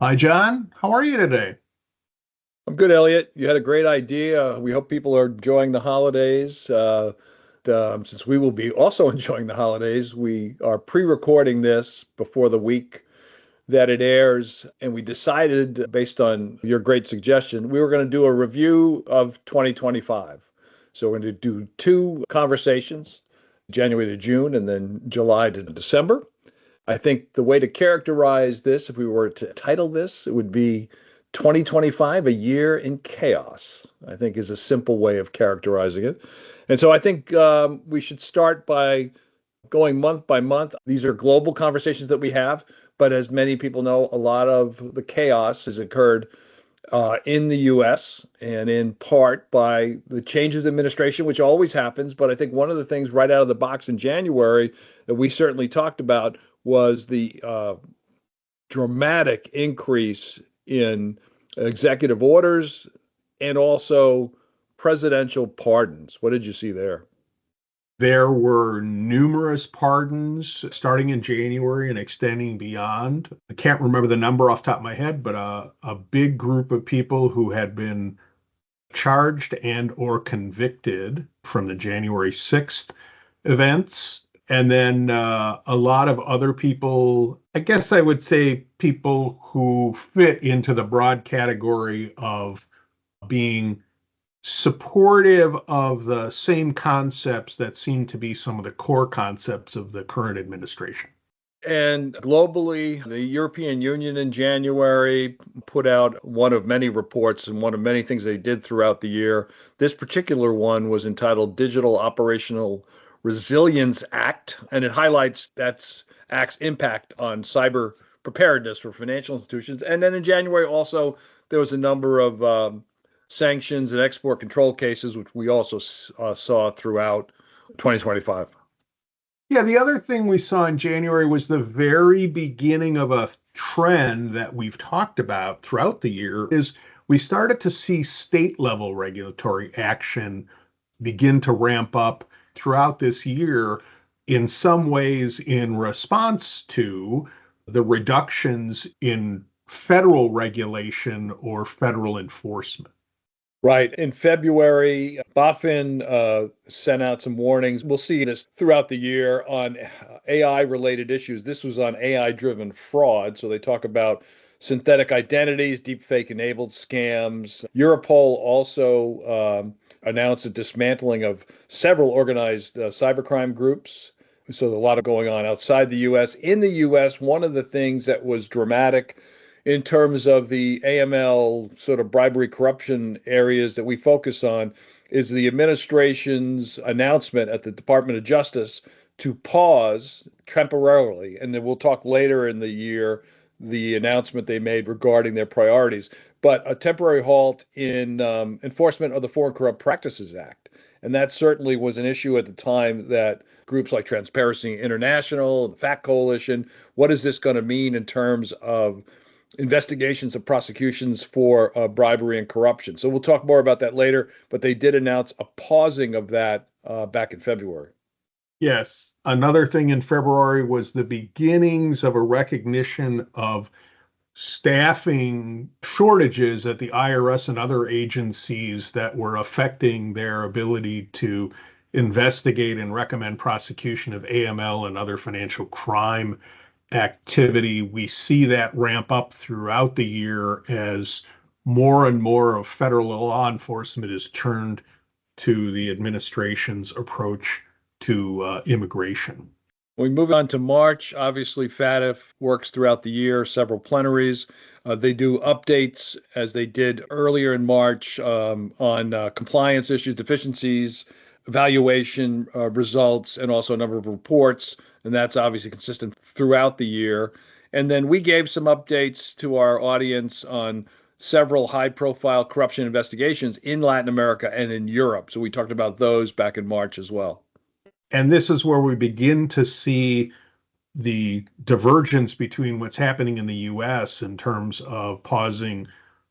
Hi, John. How are you today? I'm good, Elliot. You had a great idea. We hope people are enjoying the holidays. Since we will be also enjoying the holidays, we are pre-recording this before the week that it airs, and we decided, based on your great suggestion, we were going to do a review of 2025. So we're going to do two conversations, January to June, and then July to December. I think the way to characterize this, if we were to title this, it would be 2025, a year in chaos, I think is a simple way of characterizing it. And so I think we should start by going month by month. These are global conversations that we have, but as many people know, a lot of the chaos has occurred in the US and in part by the change of the administration, which always happens. But I think one of the things right out of the box in January that we certainly talked about was the dramatic increase in executive orders and also presidential pardons. What did you see there? There were numerous pardons starting in January and extending beyond. I can't remember the number off the top of my head, but a big group of people who had been charged and or convicted from the January 6th events. And then a lot of other people, I guess I would say people who fit into the broad category of being supportive of the same concepts that seem to be some of the core concepts of the current administration. And globally, the European Union in January put out one of many reports and one of many things they did throughout the year. This particular one was entitled Digital Operational Resilience Act, and it highlights that act's impact on cyber preparedness for financial institutions. And then in January, also, there was a number of sanctions and export control cases, which we also saw throughout 2025. Yeah, the other thing we saw in January was the very beginning of a trend that we've talked about throughout the year is we started to see state level regulatory action begin to ramp up throughout this year, in some ways in response to the reductions in federal regulation or federal enforcement. Right. In February, BaFin sent out some warnings. We'll see this throughout the year on AI related issues. This was on AI driven fraud. So they talk about synthetic identities, deepfake enabled scams. Europol also announced a dismantling of several organized cybercrime groups. So there's a lot of going on outside the US. In the US, one of the things that was dramatic in terms of the AML sort of bribery corruption areas that we focus on is the administration's announcement at the Department of Justice to pause temporarily. And then we'll talk later in the year the announcement they made regarding their priorities, but a temporary halt in enforcement of the Foreign Corrupt Practices Act. And that certainly was an issue at the time that groups like Transparency International, the FACT Coalition, what is this going to mean in terms of investigations and prosecutions for bribery and corruption? So we'll talk more about that later, but they did announce a pausing of that back in February. Yes. Another thing in February was the beginnings of a recognition of staffing shortages at the IRS and other agencies that were affecting their ability to investigate and recommend prosecution of AML and other financial crime activity. We see that ramp up throughout the year as more and more of federal law enforcement is turned to the administration's approach to immigration. We move on to March. Obviously, FATF works throughout the year, several plenaries. They do updates as they did earlier in March on compliance issues, deficiencies, evaluation results, and also a number of reports. And that's obviously consistent throughout the year. And then we gave some updates to our audience on several high profile corruption investigations in Latin America and in Europe. So we talked about those back in March as well. And this is where we begin to see the divergence between what's happening in the US in terms of pausing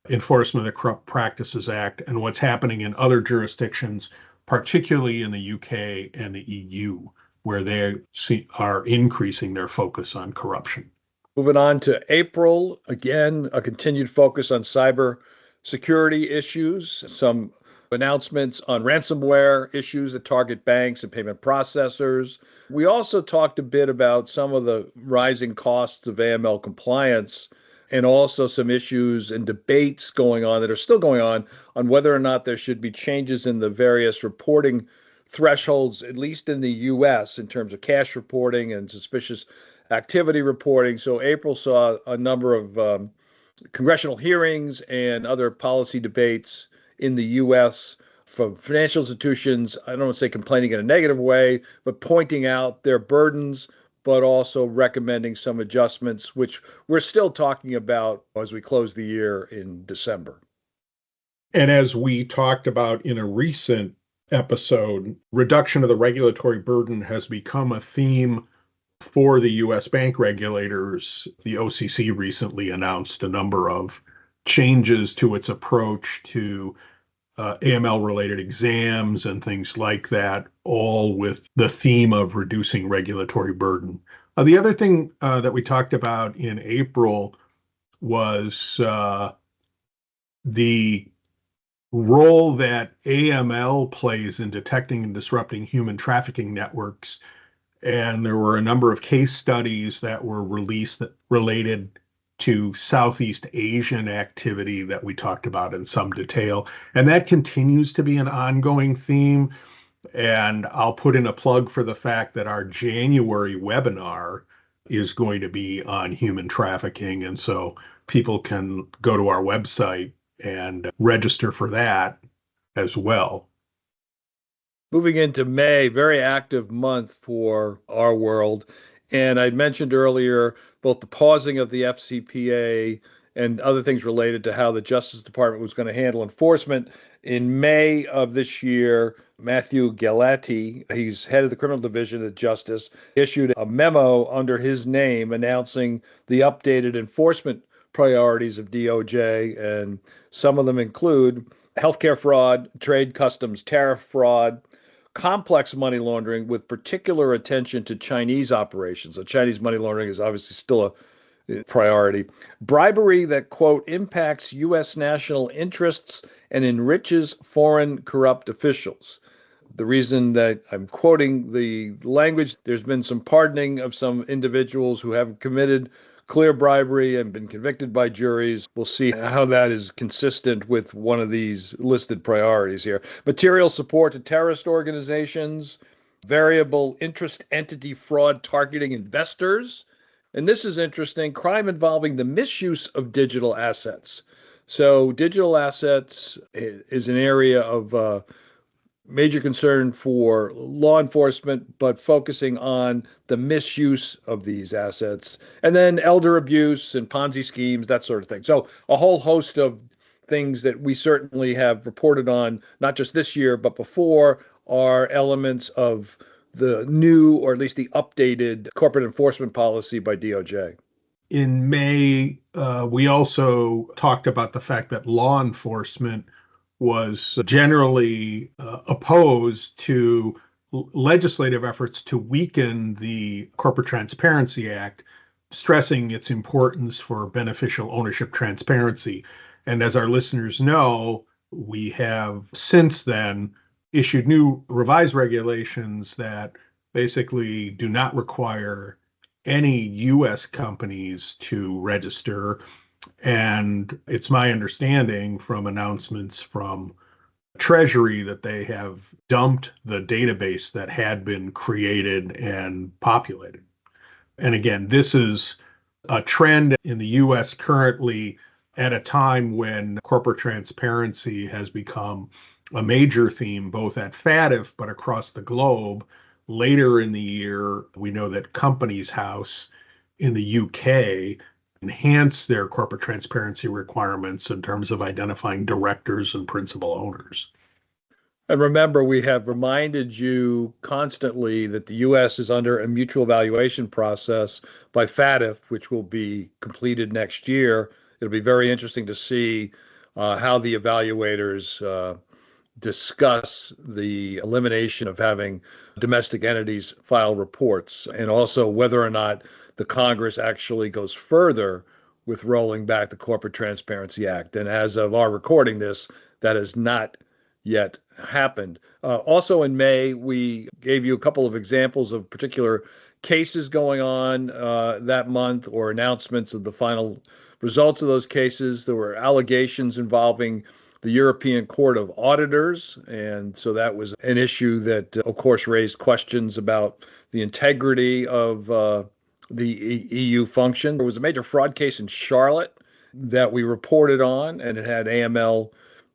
enforcement of the Corrupt Practices Act and what's happening in other jurisdictions, particularly in the UK and the EU, where they are increasing their focus on corruption. Moving on to April, again, a continued focus on cyber security issues, some announcements on ransomware issues that target banks and payment processors. We also talked a bit about some of the rising costs of AML compliance and also some issues and debates going on that are still going on whether or not there should be changes in the various reporting thresholds, at least in the US, in terms of cash reporting and suspicious activity reporting. So April saw a number of congressional hearings and other policy debates in the US from financial institutions. I don't want to say complaining in a negative way, but pointing out their burdens, but also recommending some adjustments, which we're still talking about as we close the year in December. And as we talked about in a recent episode, reduction of the regulatory burden has become a theme for the US bank regulators. The OCC recently announced a number of changes to its approach to AML related exams and things like that, all with the theme of reducing regulatory burden. The other thing that we talked about in April was the role that AML plays in detecting and disrupting human trafficking networks. And there were a number of case studies that were released that related to Southeast Asian activity that we talked about in some detail. And that continues to be an ongoing theme. And I'll put in a plug for the fact that our January webinar is going to be on human trafficking. And so people can go to our website and register for that as well. Moving into May, very active month for our world. And I mentioned earlier both the pausing of the FCPA and other things related to how the Justice Department was going to handle enforcement. In May of this year, Matthew Galati, he's head of the criminal division at Justice, issued a memo under his name announcing the updated enforcement priorities of DOJ. And some of them include healthcare fraud, trade customs tariff fraud, complex money laundering with particular attention to Chinese operations. So Chinese money laundering is obviously still a priority. Bribery that, quote, impacts U.S. national interests and enriches foreign corrupt officials. The reason that I'm quoting the language, there's been some pardoning of some individuals who have committed clear bribery and been convicted by juries. We'll see how that is consistent with one of these listed priorities here. Material support to terrorist organizations, variable interest entity fraud targeting investors. And this is interesting, crime involving the misuse of digital assets. So digital assets is an area of major concern for law enforcement, but focusing on the misuse of these assets. And then elder abuse and Ponzi schemes, that sort of thing. So a whole host of things that we certainly have reported on, not just this year, but before, are elements of the new, or at least the updated, corporate enforcement policy by DOJ. In May, we also talked about the fact that law enforcement was generally opposed to legislative efforts to weaken the Corporate Transparency Act, stressing its importance for beneficial ownership transparency. And as our listeners know, we have since then issued new revised regulations that basically do not require any US companies to register. And it's my understanding from announcements from Treasury that they have dumped the database that had been created and populated. And again, this is a trend in the US currently at a time when corporate transparency has become a major theme, both at FATF but across the globe. Later in the year, we know that Companies House in the UK enhance their corporate transparency requirements in terms of identifying directors and principal owners. And remember, we have reminded you constantly that the U.S. is under a mutual evaluation process by FATF, which will be completed next year. It'll be very interesting to see how the evaluators discuss the elimination of having domestic entities file reports, and also whether or not the Congress actually goes further with rolling back the Corporate Transparency Act. And as of our recording this, that has not yet happened. Also in May, we gave you a couple of examples of particular cases going on that month, or announcements of the final results of those cases. There were allegations involving the European Court of Auditors. And so that was an issue that, of course, raised questions about the integrity of the EU function. There was a major fraud case in Charlotte that we reported on, and it had AML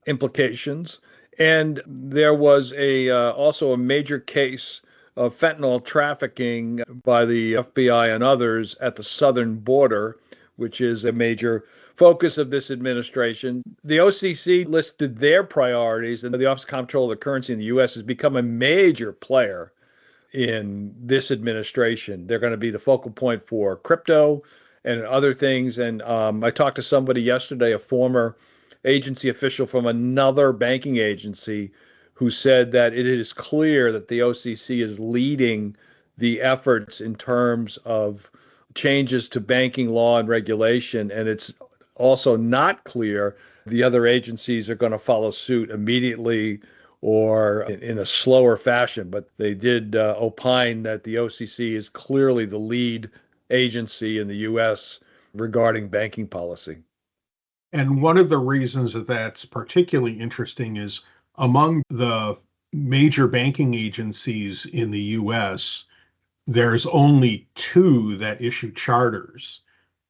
implications. And there was also a major case of fentanyl trafficking by the FBI and others at the southern border, which is a major focus of this administration. The OCC listed their priorities, and the Office of Comptroller of the Currency in the U.S. has become a major player in this administration. They're going to be the focal point for crypto and other things. And I talked to somebody yesterday, a former agency official from another banking agency, who said that it is clear that the OCC is leading the efforts in terms of changes to banking law and regulation. And it's also not clear the other agencies are going to follow suit immediately or in a slower fashion. But they did opine that the OCC is clearly the lead agency in the U.S. regarding banking policy. And one of the reasons that that's particularly interesting is among the major banking agencies in the US, there's only two that issue charters.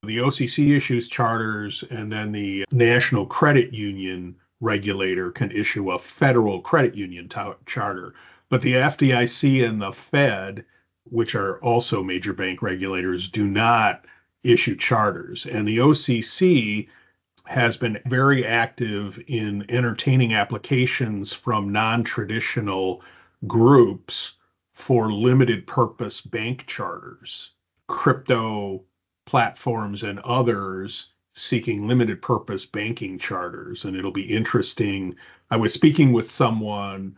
The OCC issues charters, and then the National Credit Union regulator can issue a federal credit union charter. But the FDIC and the Fed, which are also major bank regulators, do not issue charters. And the OCC has been very active in entertaining applications from non-traditional groups for limited purpose bank charters, crypto platforms and others seeking limited purpose banking charters. And it'll be interesting. I was speaking with someone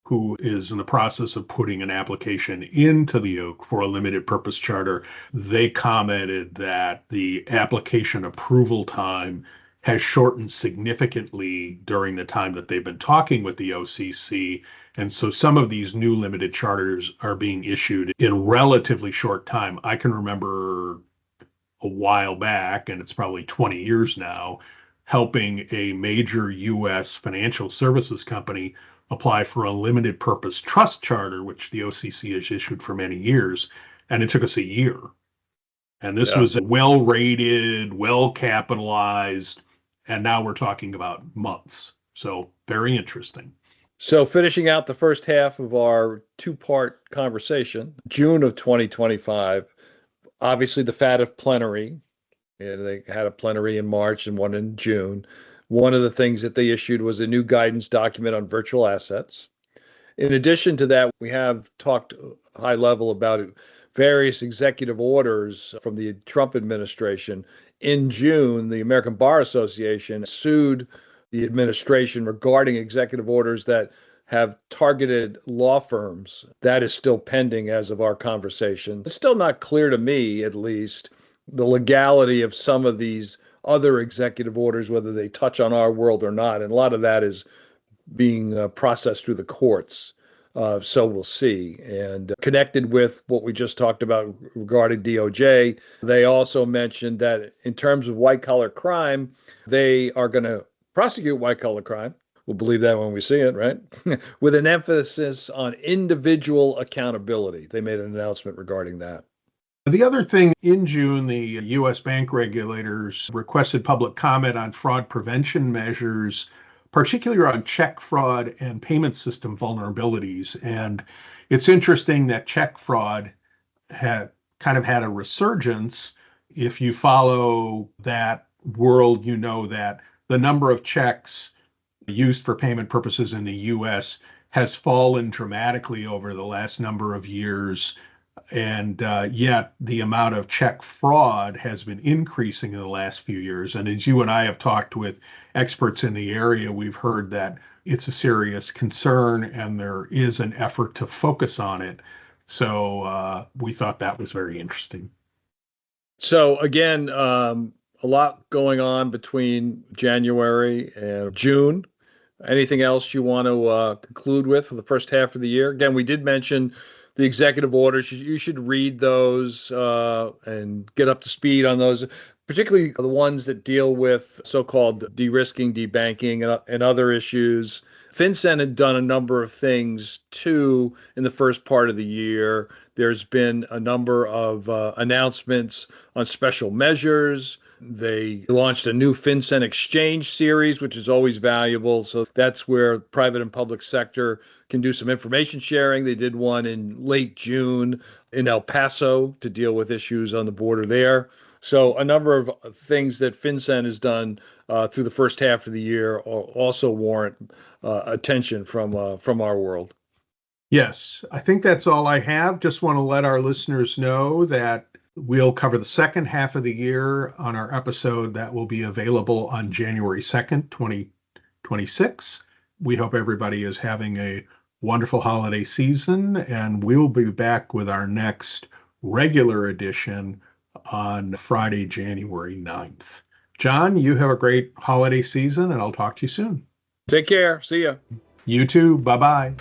who is in the process of putting an application into the OAK for a limited purpose charter. They commented that the application approval time has shortened significantly during the time that they've been talking with the OCC. And so some of these new limited charters are being issued in relatively short time. I can remember a while back, and it's probably 20 years now, helping a major US financial services company apply for a limited purpose trust charter, which the OCC has issued for many years. And it took us a year. And this was well rated, well capitalized. And now we're talking about months. So very interesting. So finishing out the first half of our two-part conversation, June of 2025, obviously the FATF plenary. They had a plenary in March and one in June. One of the things that they issued was a new guidance document on virtual assets. In addition to that, we have talked high level about various executive orders from the Trump administration. In June, the American Bar Association sued the administration regarding executive orders that have targeted law firms. That is still pending as of our conversation. It's still not clear to me, at least, the legality of some of these other executive orders, whether they touch on our world or not. And a lot of that is being processed through the courts. So we'll see. And connected with what we just talked about regarding DOJ, they also mentioned that in terms of white collar crime, they are going to prosecute white collar crime. We'll believe that when we see it, right? With an emphasis on individual accountability. They made an announcement regarding that. The other thing, in June, the U.S. bank regulators requested public comment on fraud prevention measures, particularly around check fraud and payment system vulnerabilities. And it's interesting that check fraud had kind of had a resurgence. If you follow that world, you know that the number of checks used for payment purposes in the U.S. has fallen dramatically over the last number of years. And yet the amount of check fraud has been increasing in the last few years. And as you and I have talked with experts in the area, we've heard that it's a serious concern and there is an effort to focus on it. So we thought that was very interesting. So again, a lot going on between January and June. Anything else you want to conclude with for the first half of the year? Again, we did mention the executive orders. You should read those and get up to speed on those, particularly the ones that deal with so-called de-risking, debanking, and other issues. FinCEN had done a number of things too in the first part of the year. There's been a number of announcements on special measures. They launched a new FinCEN exchange series, which is always valuable. So that's where private and public sector can do some information sharing. They did one in late June in El Paso to deal with issues on the border there. So a number of things that FinCEN has done through the first half of the year also warrant attention from our world. Yes, I think that's all I have. Just want to let our listeners know that we'll cover the second half of the year on our episode that will be available on January 2nd, 2026. We hope everybody is having a wonderful holiday season, and we'll be back with our next regular edition on Friday, January 9th. John, you have a great holiday season, and I'll talk to you soon. Take care. See ya. You too. Bye-bye.